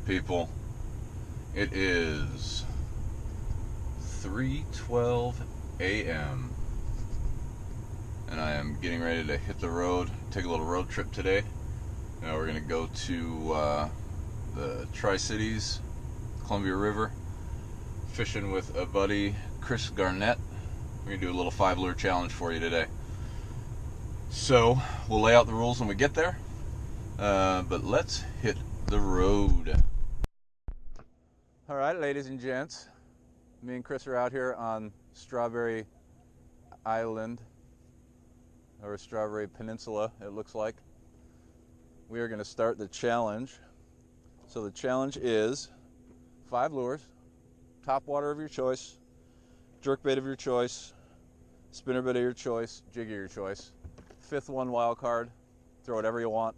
people? It is 3:12 a.m. and I am getting ready to hit the road, take a little road trip today. Now we're going to go to the Tri-Cities, Columbia River, fishing with a buddy, Chris Garnett. We're going to do a little 5-lure challenge for you today. So we'll lay out the rules when we get there, but let's hit the road. All right, ladies and gents, me and Chris are out here on Strawberry Island, or Strawberry Peninsula, it looks like. We are going to start the challenge. So the challenge is 5 lures, top water of your choice, jerkbait of your choice, spinnerbait of your choice, jig of your choice. 5th one wild card, throw whatever you want.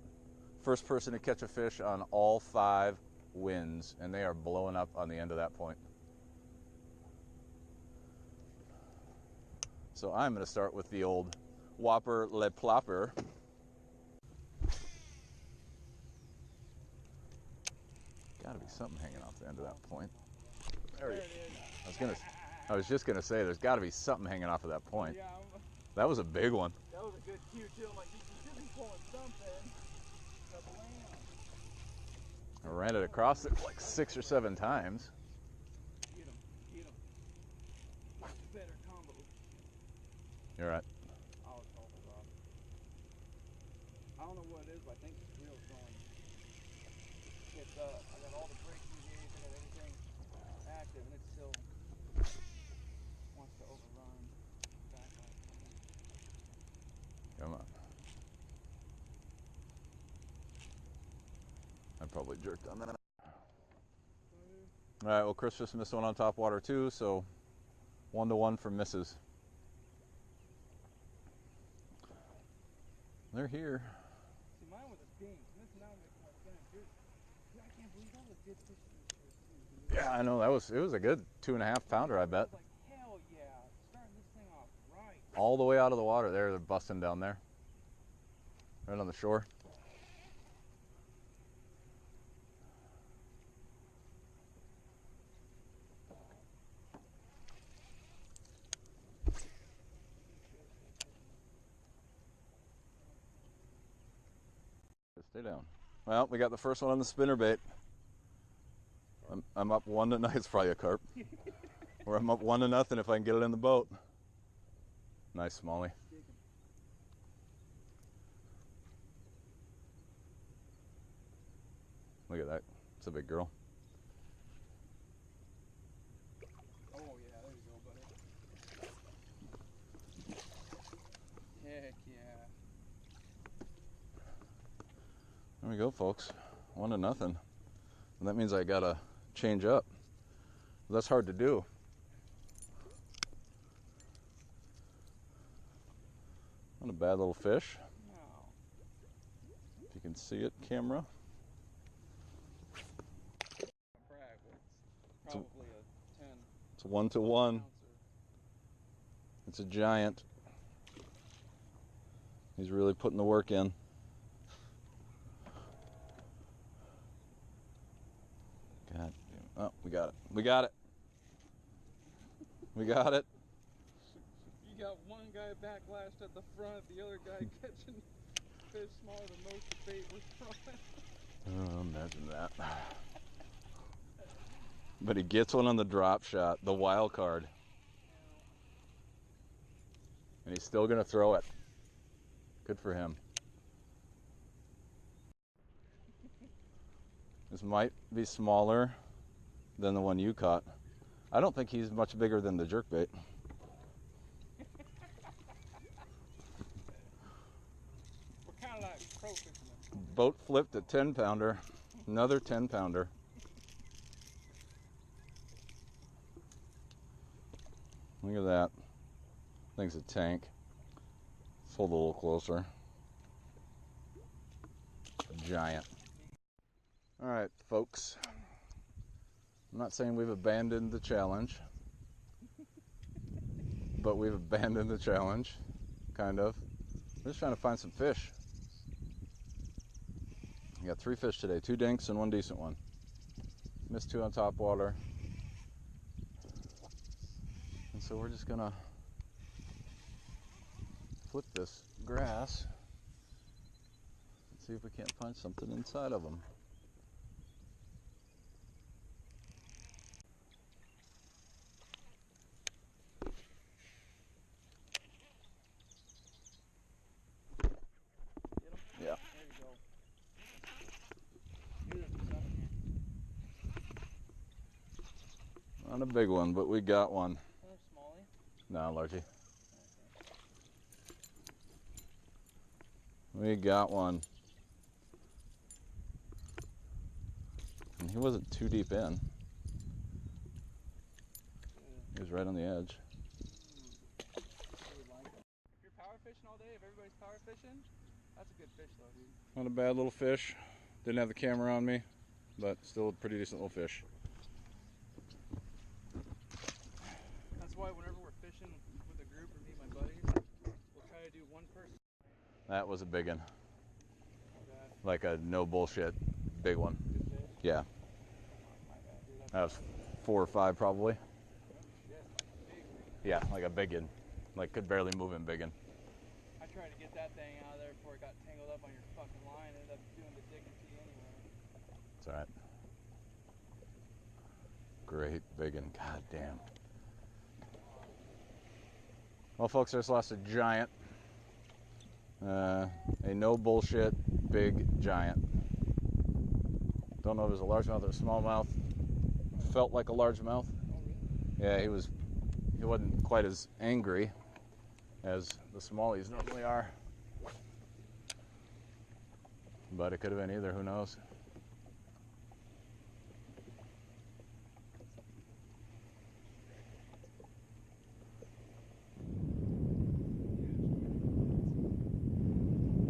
First person to catch a fish on all 5 wins, and they are blowing up on the end of that point. So I'm going to start with the old Whopper Le Plopper. Got to be something hanging off the end of that point. There it is. I was just gonna say, there's got to be something hanging off of that point. Yeah, that was a big one. That was a good cue too. I'm like, you should be pulling something. I ran it across it like 6 or 7 times. Get him, get him. What's the better combo? You're right. Oh, it's all off. I don't know what it is, but I think this reel's going. It's I got all the brakes engaged, I got everything active, and it still wants to overrun. Come on. I probably jerked on that. All right, well, Chris just missed one on top water too, so 1-to-1 for misses. They're here. See, mine was a dink. This now makes more sense. Dude, I can't believe that was good fishing. Yeah, I know, it was a good 2.5 pounder, I bet. Like, hell yeah, starting this thing off right. All the way out of the water. There, they're busting down there. Right on the shore. Stay down. Well, we got the first one on the spinnerbait. I'm up 1-0. It's probably a carp. Or I'm up 1-0 if I can get it in the boat. Nice smallie. Look at that. It's a big girl. Oh yeah, there you go, buddy. Heck yeah. There we go, folks. 1-0. And that means I gotta change up. That's hard to do. Not a bad little fish. No. If you can see it, camera. Probably a 10. It's a 1-to-1. It's a giant. He's really putting the work in. God damn. Oh, we got it. We got it. We got it. You got one guy backlashed at the front, the other guy catching fish smaller than most of the bait was throwing. Oh, imagine that. But he gets one on the drop shot, the wild card. And he's still going to throw it. Good for him. This might be smaller than the one you caught. I don't think he's much bigger than the jerkbait. We're kind of like pro fishing. Boat flipped a 10-pounder. Another 10-pounder. Look at that. I think it's a tank. Let's hold it a little closer. Giant. All right, folks. I'm not saying we've abandoned the challenge, but we've abandoned the challenge, kind of. We're just trying to find some fish. We got 3 fish today, 2 dinks and 1 decent one. missed 2 on top water. And so we're just gonna flip this grass and see if we can't find something inside of them. Yeah. There you go. Use it for something. Not a big one, but we got one. Another smallie? No, largie. We got one. And he wasn't too deep in. He was right on the edge. If you're power fishing all day, if everybody's power fishing, that's a good fish though, dude. Not a bad little fish. Didn't have the camera on me, but still a pretty decent little fish. That's why whenever we're fishing with a group or me and my buddies, we'll try to do one person. That was a big one. Okay. Like a no bullshit big one. Good fish. Yeah. My bad, dude. That's That was 4 or 5 probably. shit, like a big one. Yeah, like a big one. Like could barely move in big one. I tried to get that thing out of there before it got tangled up on your fucking line. Ended up doing the dignity anyway. It's alright. Great big one. God damn. Well, folks, I just lost a giant. A no bullshit big giant. Don't know if it was a largemouth or a smallmouth. Felt like a largemouth. Oh, really? Yeah, he wasn't quite as angry as the smallies normally are. But it could have been either, who knows?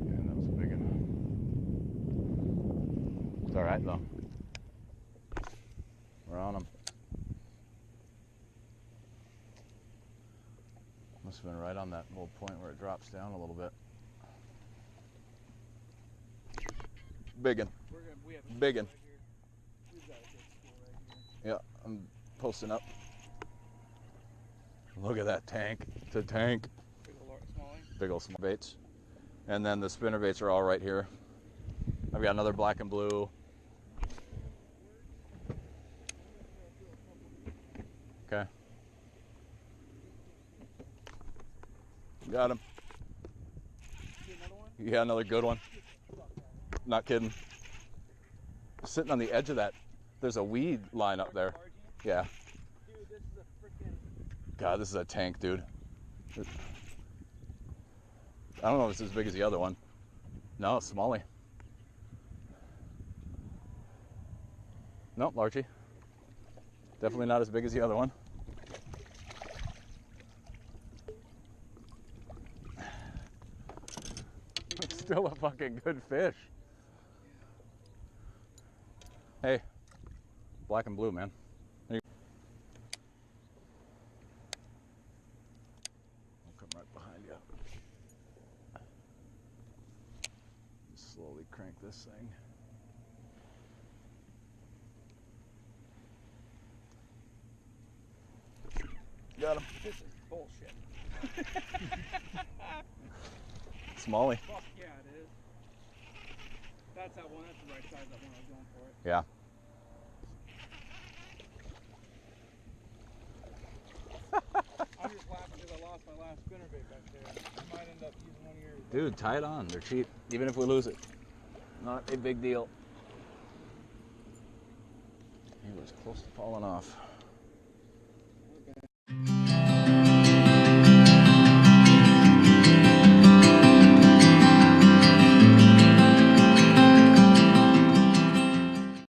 And that was a big one. It's all right though. We're on them. Must have been right on that little point where it drops down a little bit. Biggin. We have a Biggin. school right here. We've got a good school right here. Yeah, I'm posting up. Look at that tank. It's a tank. Big old smallie. Big old small baits. And then the spinner baits are all right here. I've got another black and blue. Okay. Got him. See another one? Yeah, another good one. Not kidding. Sitting on the edge of that. There's a weed line up there. Yeah. Dude, this is a freaking. God, this is a tank, dude. I don't know if it's as big as the other one. No, it's smallie. Nope, largie. Definitely not as big as the other one. It's still a fucking good fish. Hey, black and blue, man. I'll come right behind you. Slowly crank this thing. Got him. This is bullshit. Smallie. Fuck yeah, it is. That's that one. That's the right size. That one I was going for it. Yeah. I'm just laughing because I lost my last spinnerbait back there. I might end up using one of yours. Dude, tie it on. They're cheap. Even if we lose it. Not a big deal. He was close to falling off.